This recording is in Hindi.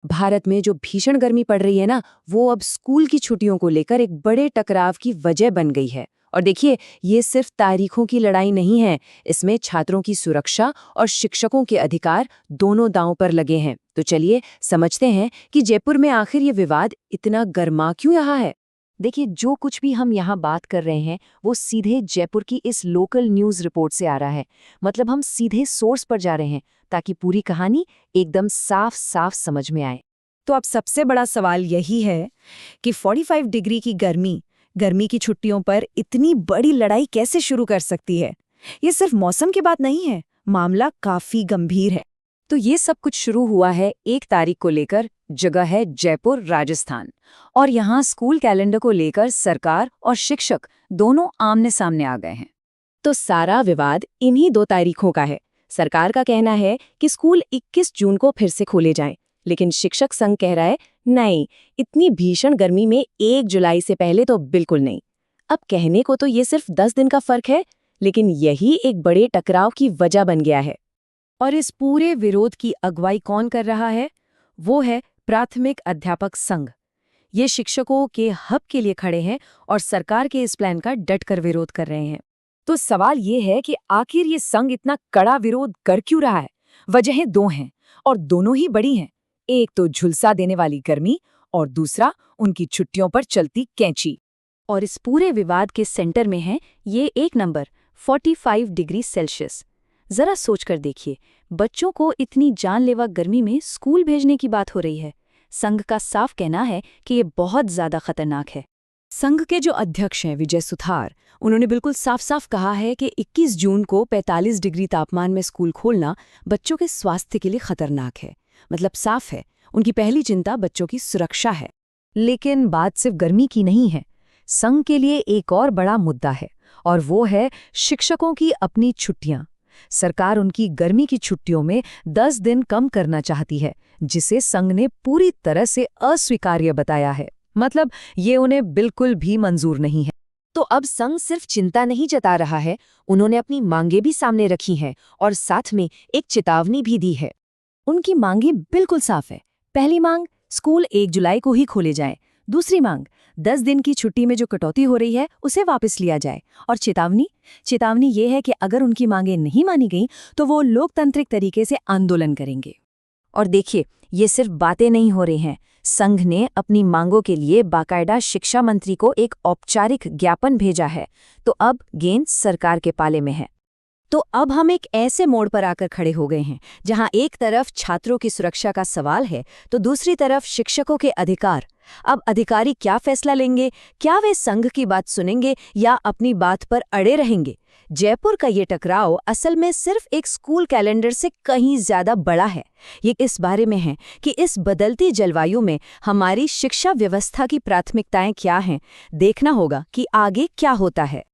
भारत में जो भीषण गर्मी पड़ रही है ना, वो अब स्कूल की छुट्टियों को लेकर एक बड़े टकराव की वजह बन गई है। और देखिए, ये सिर्फ तारीखों की लड़ाई नहीं है, इसमें छात्रों की सुरक्षा और शिक्षकों के अधिकार दोनों दांव पर लगे हैं। तो चलिए समझते हैं कि जयपुर में आखिर ये विवाद इतना गर्मा क्यों रहा है। देखिए, जो कुछ भी हम यहाँ बात कर रहे हैं वो सीधे जयपुर की इस लोकल न्यूज़ रिपोर्ट से आ रहा है। मतलब हम सीधे सोर्स पर जा रहे हैं ताकि पूरी कहानी एकदम साफ साफ समझ में आए। तो अब सबसे बड़ा सवाल यही है कि 45 डिग्री की गर्मी की छुट्टियों पर इतनी बड़ी लड़ाई कैसे शुरू कर सकती है। ये सिर्फ मौसम की बात नहीं है, मामला काफी गंभीर है। तो ये सब कुछ शुरू हुआ है 1 तारीख को लेकर, जगह है जयपुर, राजस्थान। और यहाँ स्कूल कैलेंडर को लेकर सरकार और शिक्षक दोनों आमने सामने आ गए हैं। तो सारा विवाद इन्हीं 2 तारीखों का है। सरकार का कहना है कि स्कूल 21 जून को फिर से खोले जाएं, लेकिन शिक्षक संघ कह रहा है नहीं, इतनी भीषण गर्मी में 1 जुलाई से पहले तो बिल्कुल नहीं। अब कहने को तो ये सिर्फ 10 दिन का फर्क है, लेकिन यही एक बड़े टकराव की वजह बन गया है। और इस पूरे विरोध की अगुवाई कौन कर रहा है? वो है प्राथमिक अध्यापक संघ। ये शिक्षकों के हक के लिए खड़े हैं और सरकार के इस प्लान का डटकर विरोध कर रहे हैं। तो सवाल ये है कि आखिर ये संघ इतना कड़ा विरोध कर क्यों रहा है? वजहें 2 हैं और दोनों ही बड़ी हैं। एक तो झुलसा देने वाली गर्मी और दूसरा उनकी छुट्टियों पर चलती कैंची। और इस पूरे विवाद के सेंटर में है ये एक नंबर 45 डिग्री सेल्सियस। जरा सोचकर देखिए, बच्चों को इतनी जानलेवा गर्मी में स्कूल भेजने की बात हो रही है। संघ का साफ कहना है कि ये बहुत ज्यादा खतरनाक है। संघ के जो अध्यक्ष हैं विजय सुथार, उन्होंने बिल्कुल साफ साफ कहा है कि 21 जून को 45 डिग्री तापमान में स्कूल खोलना बच्चों के स्वास्थ्य के लिए खतरनाक है। मतलब साफ है, उनकी पहली चिंता बच्चों की सुरक्षा है। लेकिन बात सिर्फ गर्मी की नहीं है। संघ के लिए एक और बड़ा मुद्दा है, और वो है शिक्षकों की अपनी छुट्टियां। सरकार उनकी गर्मी की छुट्टियों में 10 दिन कम करना चाहती है, जिसे संघ ने पूरी तरह से अस्वीकार्य बताया है। मतलब ये उन्हें बिल्कुल भी मंजूर नहीं है। तो अब संघ सिर्फ चिंता नहीं जता रहा है, उन्होंने अपनी मांगें भी सामने रखी हैं और साथ में एक चेतावनी भी दी है। उनकी मांगें बिल्कुल साफ है। पहली मांग, स्कूल 1 जुलाई को ही खोले जाएं। दूसरी मांग, 10 दिन की छुट्टी में जो कटौती हो रही है उसे वापस लिया जाए। और चेतावनी ये है कि अगर उनकी मांगें नहीं मानी गईं तो वो लोकतांत्रिक तरीके से आंदोलन करेंगे। और देखिए, ये सिर्फ बातें नहीं हो रही हैं। संघ ने अपनी मांगों के लिए बाकायदा शिक्षा मंत्री को एक औपचारिक ज्ञापन भेजा है। तो अब गेंद सरकार के पाले में है। तो अब हम एक ऐसे मोड़ पर आकर खड़े हो गए हैं जहां एक तरफ छात्रों की सुरक्षा का सवाल है तो दूसरी तरफ शिक्षकों के अधिकार। अब अधिकारी क्या फैसला लेंगे? क्या वे संघ की बात सुनेंगे या अपनी बात पर अड़े रहेंगे? जयपुर का ये टकराव असल में सिर्फ एक स्कूल कैलेंडर से कहीं ज्यादा बड़ा है। ये इस बारे में है कि इस बदलती जलवायु में हमारी शिक्षा व्यवस्था की प्राथमिकताएं क्या हैं। देखना होगा कि आगे क्या होता है।